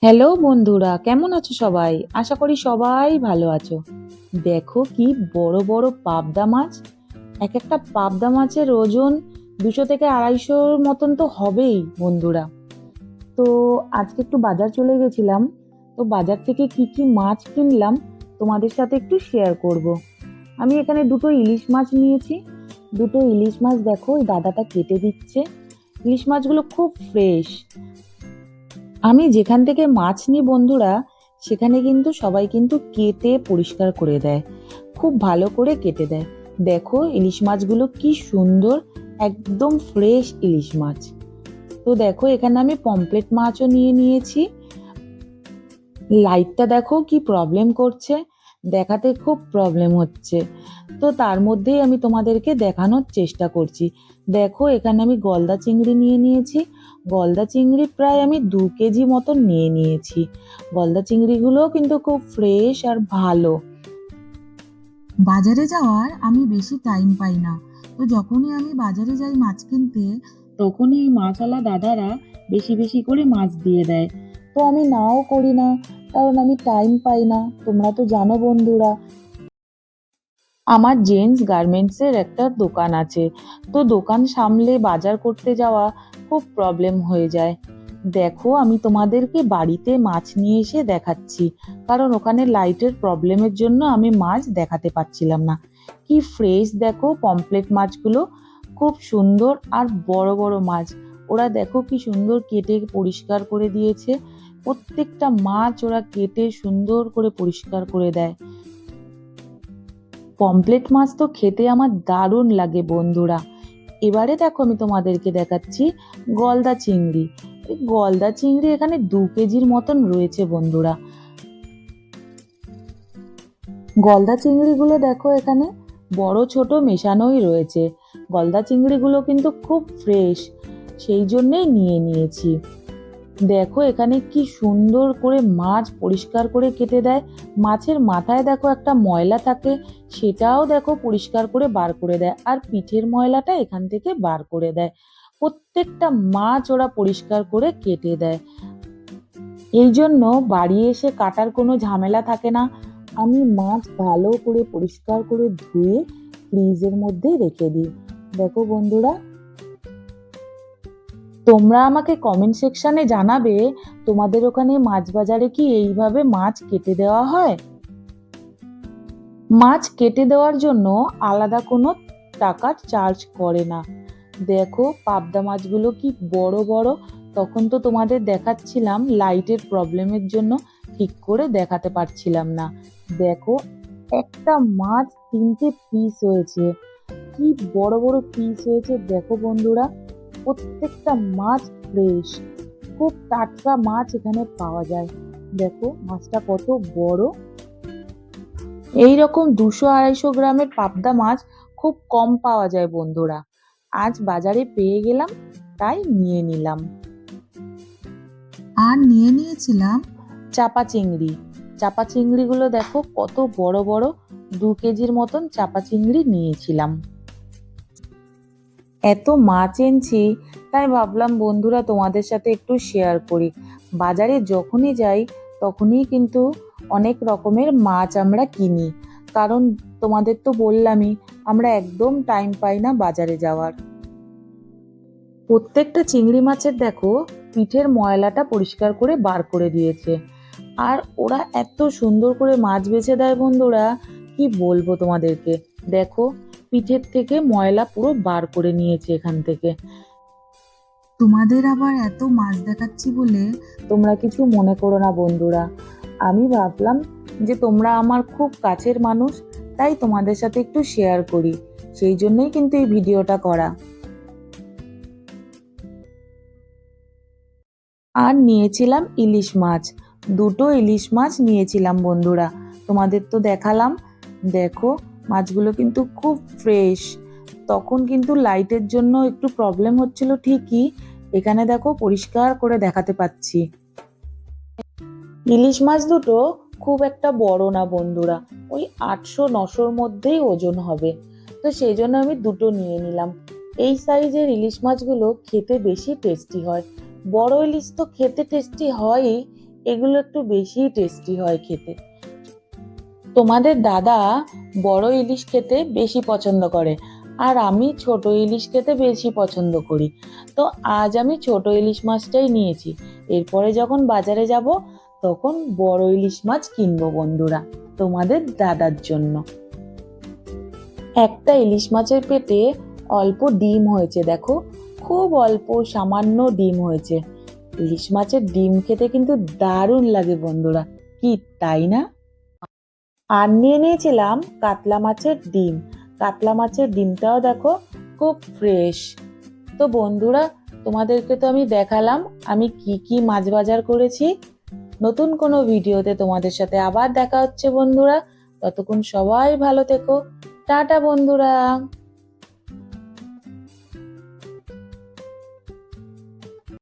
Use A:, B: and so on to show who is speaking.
A: Hello বন্ধুরা, কেমন আছো সবাই? আশা করি সবাই ভালো আছো। দেখো কি বড় বড় পাবদা মাছ। এক একটা পাবদা মাছের ওজন 200 থেকে 250 মতন তো হবেই বন্ধুরা। তো আজকে একটু বাজার চলে গেছিলাম। তো বাজার থেকে কি কি মাছ কিনলাম তোমাদের সাথে একটু শেয়ার করব। আমি এখানে দুটো ইলিশ মাছ নিয়েছি। দুটো ইলিশ মাছ দেখো ওই দাদাটা কেটে দিচ্ছে। ইলিশ মাছগুলো খুব ফ্রেশ। আমি যেখান থেকে মাছ নিই বন্ধুরা, সেখানে কিন্তু সবাই কিন্তু কেটে পরিষ্কার করে দেয়, খুব ভালো করে কেটে দেয়। দেখো ইলিশ মাছগুলো কি সুন্দর, একদম ফ্রেশ ইলিশ মাছ। তো দেখো এখানে আমি পমফ্রেট মাছও নিয়ে নিয়েছি। লাইটটা দেখো কি প্রবলেম করছে, দেখাতে খুব প্রবলেম হচ্ছে। তো তার মধ্যেই আমি তোমাদেরকে দেখানোর চেষ্টা করছি। দেখো এখানে আমি গলদা চিংড়ি নিয়ে নিয়েছি। গলদা চিংড়ি প্রায় আমি 2 কেজি মতন নিয়ে নিয়েছি। গলদা চিংড়িগুলো কিন্তু খুব ফ্রেশ আর ভালো। বাজারে যাওয়ার আমি বেশি টাইম পাই না। তো যখনই আমি বাজারে যাই মাছ কিনতে, তখনই এই মাছওয়ালা দাদারা বেশি বেশি করে মাছ দিয়ে দেয়। তো আমি নাও করি না, কারণ আমি টাইম পাই না। তোমরা তো জানো বন্ধুরা, আমার জেন্টস গার্মেন্টসের একটা দোকান আছে। তো দোকান সামলে বাজার করতে যাওয়া খুব প্রবলেম হয়ে যায়। দেখো আমি তোমাদেরকে বাড়িতে মাছ নিয়ে এসে দেখাচ্ছি, কারণ ওখানে লাইটের প্রবলেমের জন্য আমি মাছ দেখাতে পাচ্ছিলাম না। কি ফ্রেশ দেখো পমফ্রেট মাছগুলো, খুব সুন্দর আর বড় বড় মাছ। ওরা দেখো কি সুন্দর কেটে পরিষ্কার করে দিয়েছে। প্রত্যেকটা মাছ ওরা কেটে সুন্দর করে পরিষ্কার করে দেয়। পমফ্রেট মাছ তো খেতে আমার দারুণ লাগে বন্ধুরা। এবারে দেখো আমি তোমাদেরকে দেখাচ্ছি গলদা চিংড়ি। এই গলদা চিংড়ি এখানে 2 কেজির মতন রয়েছে বন্ধুরা। গলদা চিংড়িগুলো দেখো এখানে বড় ছোট মেশানোই রয়েছে। গলদা চিংড়িগুলো কিন্তু খুব ফ্রেশ, সেই জন্যেই নিয়ে নিয়েছি। দেখো এখানে কি সুন্দর করে মাছ পরিষ্কার করে কেটে দেয়। মাছের মাথায় দেখো একটা ময়লা থাকে, সেটাও দেখো পরিষ্কার করে বার করে দেয়, আর পিঠের ময়লাটা এখান থেকে বার করে দেয়। প্রত্যেকটা মাছ ওরা পরিষ্কার করে কেটে দেয়। এই জন্য বাড়ি এসে কাটার কোনো ঝামেলা থাকে না। আমি মাছ ভালো করে পরিষ্কার করে ধুয়ে ফ্রিজের মধ্যে রেখে দিই। দেখো বন্ধুরা, তোমরা আমাকে কমেন্ট সেকশনে জানাবে তোমাদের ওখানে মাছ বাজারে কি এইভাবে মাছ কেটে দেওয়া হয়। মাছ কেটে দেওয়ার জন্য আলাদা কোনো টাকা চার্জ করে না। দেখো পাবদা মাছগুলো কি বড় বড়। তখন তো তোমাদের দেখাচ্ছিলাম, লাইটের প্রবলেমের জন্য ঠিক করে দেখাতে পারছিলাম না। দেখো একটা মাছ 3টে পিস হয়েছে, কি বড় বড় পিস হয়েছে দেখো বন্ধুরা। প্রত্যেকটা মাছ ফ্রেশ, খুব টাটকা মাছ এখানে পাওয়া যায়। দেখো মাছটা কত বড়। এই রকম 200-250 গ্রামের পাবদা মাছ খুব কম পাওয়া যায় বন্ধুরা। আজ বাজারে পেয়ে গেলাম, তাই নিয়ে নিলাম। আর নিয়ে নিয়েছিলাম চাপা চিংড়ি। চাপা চিংড়িগুলো দেখো কত বড় বড়, 2 কেজির মতন চাপা চিংড়ি নিয়েছিলাম। এত মাছ এনেছি, তাই ভাবলাম বন্ধুরা তোমাদের সাথে একটু শেয়ার করি। বাজারে যখনই যাই তখনই কিন্তু অনেক রকমের মাছ আমরা কিনি, কারণ তোমাদের তো বললামই আমরা একদম টাইম পাই না বাজারে যাওয়ার। প্রত্যেকটা চিংড়ি মাছের দেখো পিঠের ময়লাটা পরিষ্কার করে বার করে দিয়েছে। আর ওরা এত সুন্দর করে মাছ বেছে দেয় বন্ধুরা, কি বলবো তোমাদেরকে। দেখো পিঠের থেকে ময়লা পুরো বার করে নিয়েছে এখান থেকে। তোমাদের আবার এত মাছ দেখাচ্ছি বলে তোমরা কিছু মনে করো না বন্ধুরা। আমি ভাবলাম যে তোমরা আমার খুব কাছের মানুষ, তাই তোমাদের সাথে একটু শেয়ার করি, সেই জন্যই কিন্তু এই ভিডিওটা করা। আর নিয়েছিলাম ইলিশ মাছ, দুটো ইলিশ মাছ নিয়েছিলাম বন্ধুরা, তোমাদের তো দেখালাম। দেখো মাছগুলো কিন্তু খুব ফ্রেশ। তখন কিন্তু লাইটের জন্য একটু প্রবলেম হচ্ছিল ঠিকই, এখানে দেখো পরিষ্কার করে দেখাতে পাচ্ছি। ইলিশ মাছ দুটো খুব একটা বড় না বন্ধুরা, ওই 800-900-র মধ্যেই ওজন হবে। তো সেই জন্য আমি দুটো নিয়ে নিলাম। এই সাইজের ইলিশ মাছগুলো খেতে বেশি টেস্টি হয়। বড় ইলিশ তো খেতে টেস্টি হয়ই, এগুলো একটু বেশি টেস্টি হয় খেতে। তোমাদের দাদা বড় ইলিশ খেতে বেশি পছন্দ করে, আর আমি ছোট ইলিশ খেতে বেশি পছন্দ করি। তো আজ আমি ছোট ইলিশ মাছটাই নিয়েছি। এরপরে যখন বাজারে যাব তখন বড় ইলিশ মাছ কিনবো বন্ধুরা, তোমাদের দাদার জন্য। একটা ইলিশ মাছের পেটে অল্প ডিম হয়েছে, দেখো খুব অল্প সামান্য ডিম হয়েছে। ইলিশ মাছের ডিম খেতে কিন্তু দারুণ লাগে বন্ধুরা, কি তাই না? আর নিয়ে নিয়েছিলাম কাতলা মাছের ডিম। কাতলা মাছের ডিমটাও দেখো খুব ফ্রেশ। তো বন্ধুরা, তোমাদেরকে তো আমি দেখালাম আমি কি কি মাছ বাজার করেছি। নতুন কোনো ভিডিওতে তোমাদের সাথে আবার দেখা হচ্ছে বন্ধুরা। ততক্ষণ সবাই ভালো থেকো। টাটা বন্ধুরা।